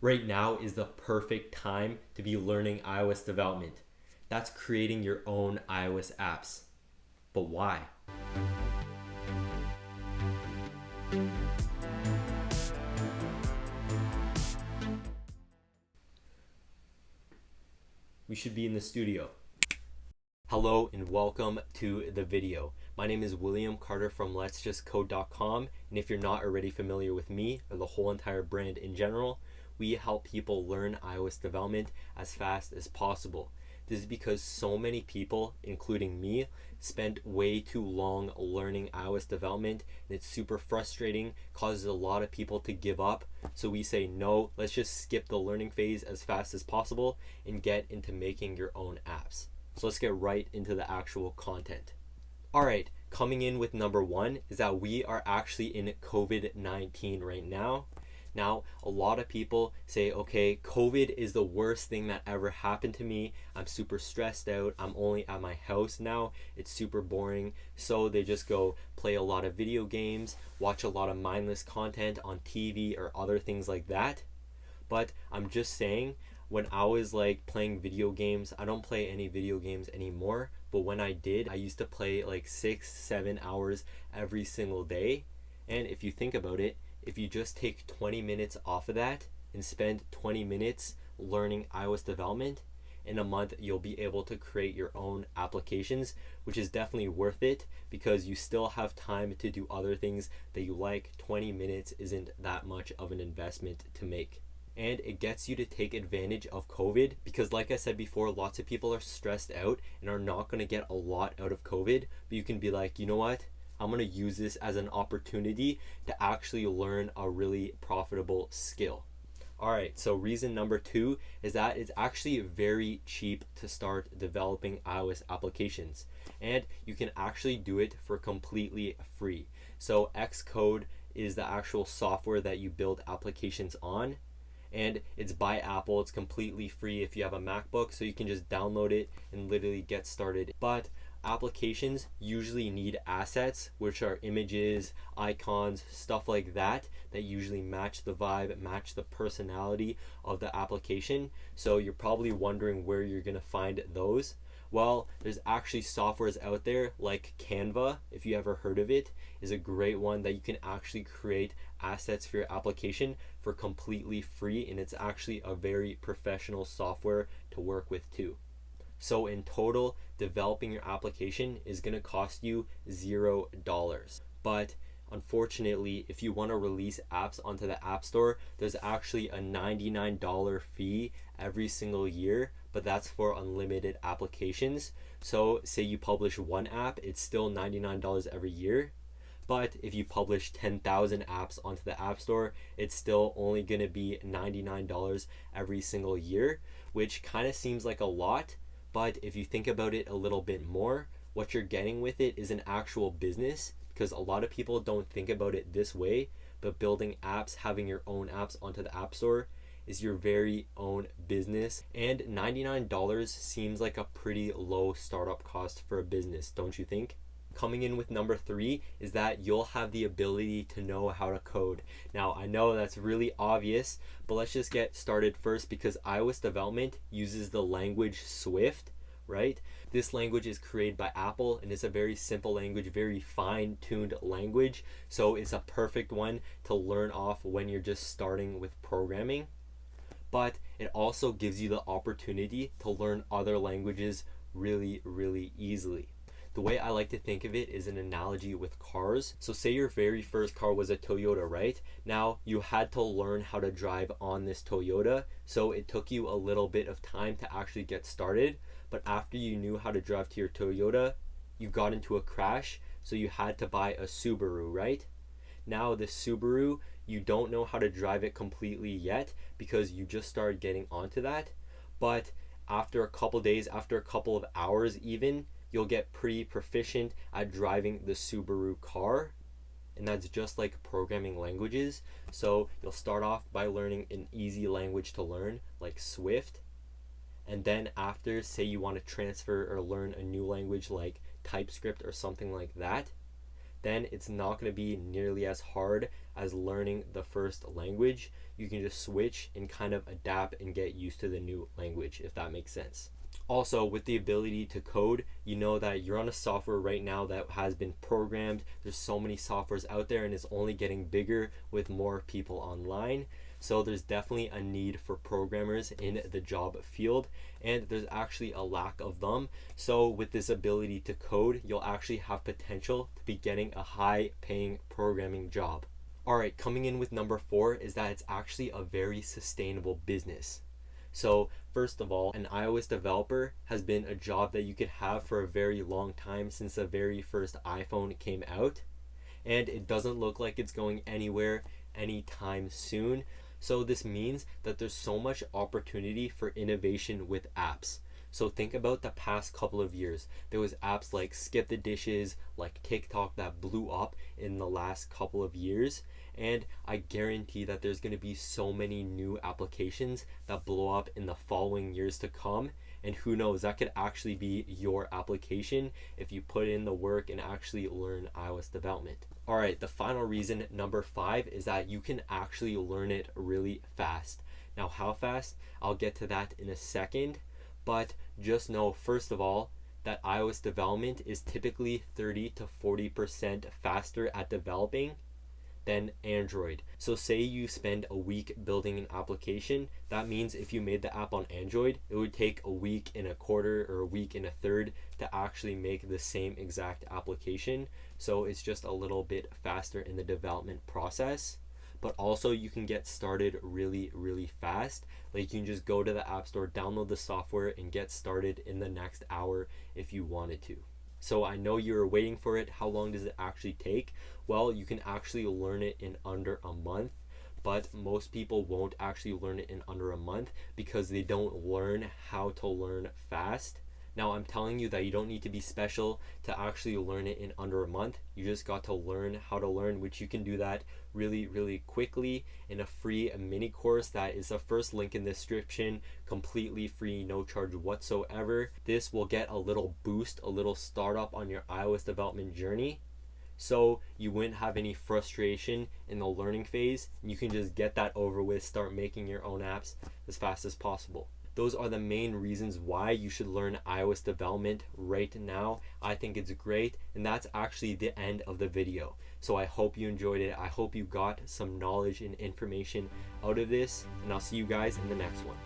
Right now is the perfect time to be learning iOS development. That's creating your own iOS apps. But why? We should be in the studio. Hello and welcome to the video. My name is William Carter from letsjustcode.com, and if you're not already familiar with me or the whole entire brand in general, we help people learn iOS development as fast as possible. This is because so many people, including me, spend way too long learning iOS development, and it's super frustrating, causes a lot of people to give up. So we say, no, let's just skip the learning phase as fast as possible and get into making your own apps. So let's get right into the actual content. All right, coming in with number one is that we are actually in COVID-19 right now. Now, a lot of people say, okay, COVID is the worst thing that ever happened to me. I'm super stressed out. I'm only at my house now. It's super boring. So they just go play a lot of video games, watch a lot of mindless content on TV or other things like that. But I'm just saying, when I was like playing video games, I don't play any video games anymore. But when I did, I used to play like 6-7 hours every single day. And if you think about it, if you just take 20 minutes off of that and spend 20 minutes learning iOS development, in a month you'll be able to create your own applications, which is definitely worth it because you still have time to do other things that you like. 20 minutes isn't that much of an investment to make. And it gets you to take advantage of COVID because, like I said before, lots of people are stressed out and are not going to get a lot out of COVID. But you can be like, you know what? I'm going to use this as an opportunity to actually learn a really profitable skill. All right, so reason number two is that it's actually very cheap to start developing iOS applications. And you can actually do it for completely free. So Xcode is the actual software that you build applications on. And it's by Apple. It's completely free if you have a MacBook, so you can just download it and literally get started. But applications usually need assets, which are images, icons, stuff like that, that usually match the vibe, match the personality of the application. So you're probably wondering where you're going to find those. Well, there's actually softwares out there like Canva, if you ever heard of it, is a great one that you can actually create assets for your application for completely free, and it's actually a very professional software to work with too. So in total, developing your application is going to cost you $0. But unfortunately, if you want to release apps onto the App Store, there's actually a $99 fee every single year, but that's for unlimited applications. So say you publish one app, it's still $99 every year. But if you publish 10,000 apps onto the App Store, it's still only going to be $99 every single year, which kind of seems like a lot. But if you think about it a little bit more, what you're getting with it is an actual business, because a lot of people don't think about it this way. But building apps, having your own apps onto the App Store is your very own business. And $99 seems like a pretty low startup cost for a business, don't you think? Coming in with number three is that you'll have the ability to know how to code. Now, I know that's really obvious, but let's just get started first because iOS development uses the language Swift, right? This language is created by Apple and it's a very simple language, very fine-tuned language. So it's a perfect one to learn off when you're just starting with programming. But it also gives you the opportunity to learn other languages really, really easily. The way I like to think of it is an analogy with cars. So say your very first car was a Toyota, right? Now you had to learn how to drive on this Toyota. So it took you a little bit of time to actually get started. But after you knew how to drive to your Toyota, you got into a crash. So you had to buy a Subaru, right? Now the Subaru, you don't know how to drive it completely yet because you just started getting onto that. But after a couple days, after a couple of hours even, you'll get pretty proficient at driving the Subaru car. And that's just like programming languages. So you'll start off by learning an easy language to learn, like Swift. And then after, say you want to transfer or learn a new language like TypeScript or something like that, then it's not going to be nearly as hard as learning the first language. You can just switch and kind of adapt and get used to the new language, if that makes sense. Also, with the ability to code, you know that you're on a software right now that has been programmed. There's so many softwares out there, and it's only getting bigger with more people online. So there's definitely a need for programmers in the job field, and there's actually a lack of them. So with this ability to code, you'll actually have potential to be getting a high paying programming job. All right, coming in with number 4 is that it's actually a very sustainable business. So first of all, an iOS developer has been a job that you could have for a very long time, since the very first iPhone came out, and it doesn't look like it's going anywhere anytime soon. So this means that there's so much opportunity for innovation with apps. So think about the past couple of years. There was apps like Skip the Dishes, like TikTok, that blew up in the last couple of years. And I guarantee that there's going to be so many new applications that blow up in the following years to come. And who knows, that could actually be your application if you put in the work and actually learn iOS development. All right, the final reason, number 5, is that you can actually learn it really fast. Now, how fast? I'll get to that in a second. But just know, first of all, that iOS development is typically 30 to 40% faster at developing than Android. So say you spend a week building an application, that means if you made the app on Android, it would take a week and a quarter or a week and a third to actually make the same exact application. So it's just a little bit faster in the development process. But also you can get started really, really fast. Like you can just go to the App Store, download the software, and get started in the next hour if you wanted to. So I know you're waiting for it. How long does it actually take? Well, you can actually learn it in under a month, but most people won't actually learn it in under a month because they don't learn how to learn fast. Now, I'm telling you that you don't need to be special to actually learn it in under a month. You just got to learn how to learn, which you can do that really, really quickly in a free mini course that is the first link in the description, completely free, no charge whatsoever. This will get a little boost, a little startup on your iOS development journey, so you wouldn't have any frustration in the learning phase. You can just get that over with, start making your own apps as fast as possible. Those are the main reasons why you should learn iOS development right now. I think it's great, and that's actually the end of the video. So I hope you enjoyed it. I hope you got some knowledge and information out of this, and I'll see you guys in the next one.